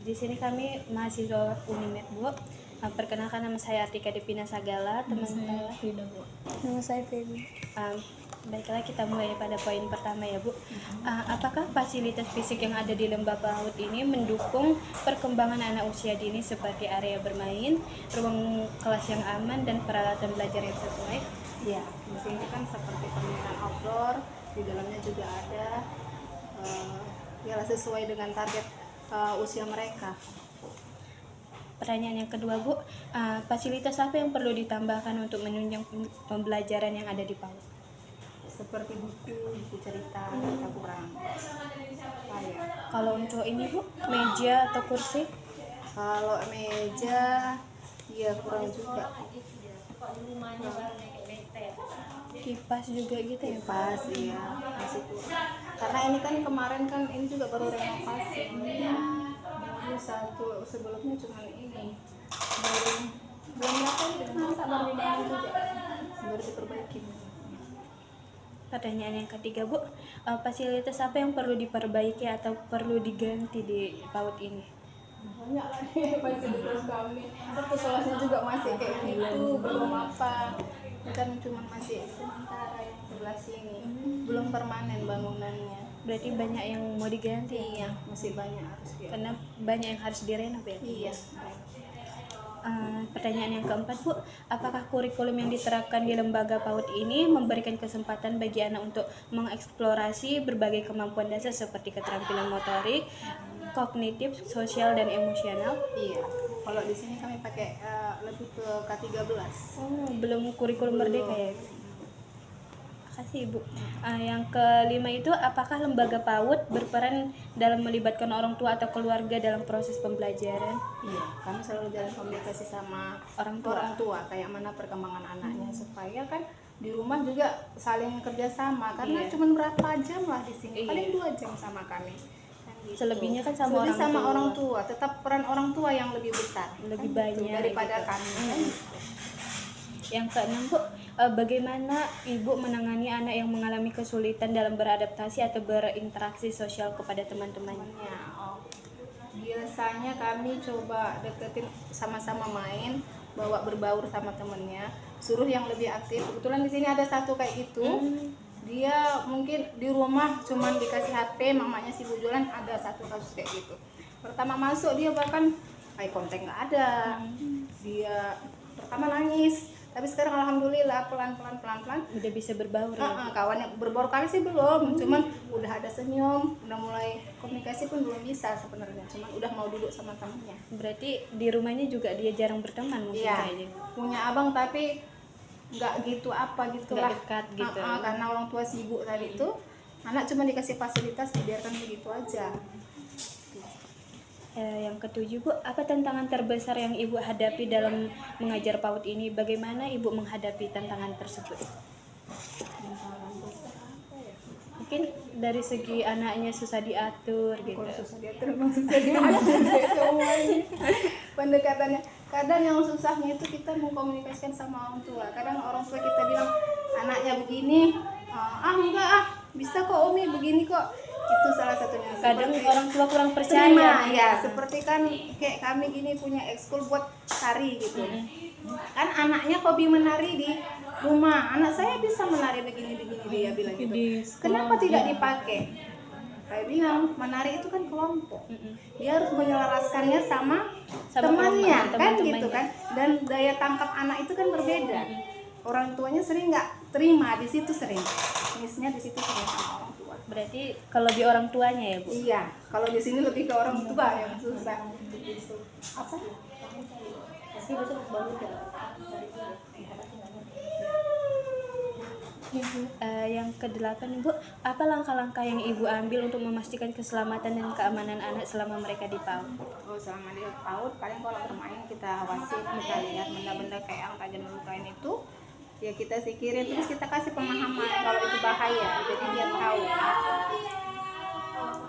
Di sini kami mahasiswa Unimed, Bu. Perkenalkan, nama saya Artika Devina Sagala, teman saya Frida, Bu. Nama saya Feby. Baiklah, kita mulai pada poin pertama ya, Bu. Apakah fasilitas fisik yang ada di lembah PAUD ini mendukung perkembangan anak usia dini seperti area bermain, ruang kelas yang aman, dan peralatan belajar yang sesuai? Ya, di sini kan seperti permainan outdoor, di dalamnya juga ada ya sesuai dengan target usia mereka. Pertanyaan yang kedua, Bu, fasilitas apa yang perlu ditambahkan untuk menunjang pembelajaran yang ada di PAUD? Seperti buku cerita kita kurang. Kalau untuk ini, Bu, meja atau kursi? Kalau meja, ya kurang juga. Kipas juga gitu ya, Pak? Kipas, iya masih kurang. Karena ini kan kemarin kan ini juga baru renovasi. Baru satu sebelumnya cuma ini. Belum berapa masa baru dibangun juga. Baru diperbaiki. Pertanyaan yang ketiga, Bu, fasilitas apa yang perlu diperbaiki atau perlu diganti di PAUD ini? Banyak lah nih fasilitas kami. Terus kelasnya juga masih kayak gitu, belum apa. Ini kan cuma masih sementara yang sebelah sini, belum permanen bangunannya. Berarti banyak yang mau diganti? Iya, masih banyak harus diganti. Karena banyak yang harus direnov ya? Iya. Pertanyaan yang keempat, Bu, apakah kurikulum yang diterapkan di lembaga PAUD ini memberikan kesempatan bagi anak untuk mengeksplorasi berbagai kemampuan dasar seperti keterampilan motorik, kognitif, sosial, dan emosional? Iya. Kalau di sini kami pakai lebih ke K13. Belum kurikulum merdeka ya? Makasih, Ibu. Yang kelima itu, apakah lembaga PAUD berperan dalam melibatkan orang tua atau keluarga dalam proses pembelajaran? Iya, kami selalu jalan komunikasi sama Orang tua. kayak mana perkembangan anaknya supaya kan di rumah juga saling kerjasama karena Iya. cuma berapa jam lah di sini, Iya. paling 2 jam sama kami. Kan gitu. Selebihnya kan sama orang tua. Tetap peran orang tua yang lebih besar, Lebih kan gitu, banyak daripada gitu. kami. Kan? Yang keenam, Bu, bagaimana Ibu menangani anak yang mengalami kesulitan dalam beradaptasi atau berinteraksi sosial kepada teman-temannya? Temannya, biasanya kami coba deketin sama-sama main, bawa berbaur sama temennya, suruh yang lebih aktif. Kebetulan di sini ada satu kayak gitu. Dia mungkin di rumah cuman dikasih HP, mamanya sibuk jualan, ada satu kasus kayak gitu. Pertama masuk dia bahkan eye contact nggak ada. Dia pertama nangis, tapi sekarang alhamdulillah pelan-pelan Udah bisa berbaur ya? kawannya berbaur kali sih belum, cuman udah ada senyum, udah mulai komunikasi pun belum bisa sebenarnya, cuman udah mau duduk sama temennya. Berarti di rumahnya juga dia jarang berteman mungkin Iya, kayaknya? punya abang tapi nggak gitu gitulah. Nggak dekat gitu. Karena orang tua sibuk tadi itu, anak cuma dikasih fasilitas dibiarkan begitu aja. Yang ketujuh, Bu, apa tantangan terbesar yang Ibu hadapi dalam mengajar PAUD ini? Bagaimana Ibu menghadapi tantangan tersebut? Mungkin dari segi anaknya susah diatur gitu. Kalau susah diatur memang susah diatur semuanya. Pendekatannya kadang yang susahnya itu kita mau komunikasikan sama orang tua. Kadang orang tua kita bilang anaknya begini, enggak bisa kok Umi begini kok. Itu salah satunya. Kadang Seperti orang tua kurang percaya. terima, ya seperti kan kayak kami gini punya ekskul buat tari gitu. Kan anaknya hobi menari di rumah, anak saya bisa menari begini dia bilang gitu. Kenapa tidak dipakai? Saya bilang menari itu kan kelompok, dia harus menyelaraskannya sama temannya kan gitu kan, dan daya tangkap anak itu kan berbeda. Orang tuanya sering nggak terima di situ, sering misalnya di situ sering sama orang tua. Berarti kalau di orang tuanya ya, Bu? Iya, kalau di sini lebih ke orang tua yang susah. Apa? Yang kedelapan, Bu, apa langkah-langkah yang Ibu ambil untuk memastikan keselamatan dan keamanan anak selama mereka di PAUD? Selama di PAUD paling kalau bermain kita awasi, kita lihat benda-benda kayak yang tajam melukain itu, ya kita sikirin, terus kita kasih pemahaman kalau itu bahaya, jadi dia tahu.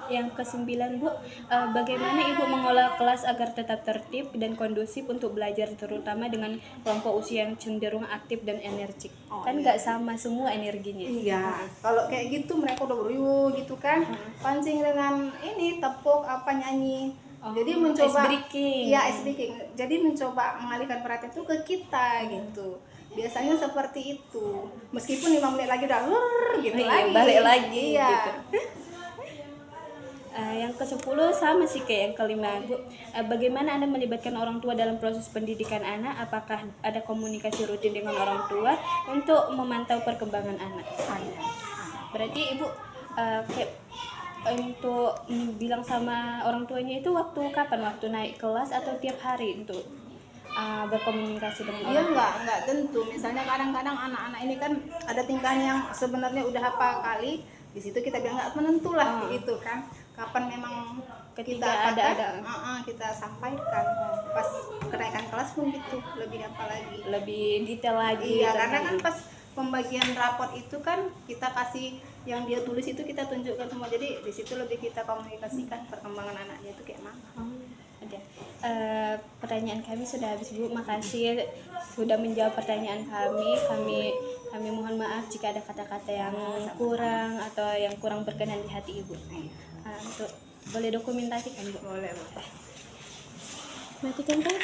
Yang kesembilan, Bu, bagaimana Ibu mengolah kelas agar tetap tertib dan kondusif untuk belajar, terutama dengan kelompok usia yang cenderung aktif dan energik? Kan nggak sama semua energinya. Iya, kalau kayak gitu mereka udah beriuh gitu kan, pancing dengan ini tepuk apa nyanyi Jadi mencoba ice breaking. Iya, ice breaking. Jadi mencoba mengalihkan perhatian itu ke kita gitu. Biasanya seperti itu. Meskipun 5 menit lagi udah gitu Iya, lagi. balik lagi Iya. gitu. Yang ke-10 sama sih kayak yang kelima, Bu. Bagaimana Anda melibatkan orang tua dalam proses pendidikan anak? Apakah ada komunikasi rutin dengan orang tua untuk memantau perkembangan anak? Ada. Berarti Ibu kayak untuk bilang sama orang tuanya itu waktu kapan? Waktu naik kelas atau tiap hari untuk berkomunikasi dengan Iya, orang tua? enggak tentu. Misalnya kadang-kadang anak-anak ini kan ada tingkahnya yang sebenarnya udah hafal kali. Di situ kita bilang nggak menentu lah gitu kan. Kapan memang Ketika kita ada. kita sampaikan. Pas kenaikan kelas pun gitu, lebih apa lagi. Lebih detail lagi Iya, karena tentang kan pas pembagian raport itu kan kita kasih yang dia tulis itu kita tunjukkan semua. Jadi di situ lebih kita komunikasikan perkembangan anaknya itu kayak mana. ada. Pertanyaan kami sudah habis, Bu. Makasih sudah menjawab pertanyaan kami. Kami mohon maaf jika ada kata-kata yang kurang atau yang kurang berkenan di hati Ibu. Untuk boleh dokumentasikan, Bu? Boleh. Matikan kan?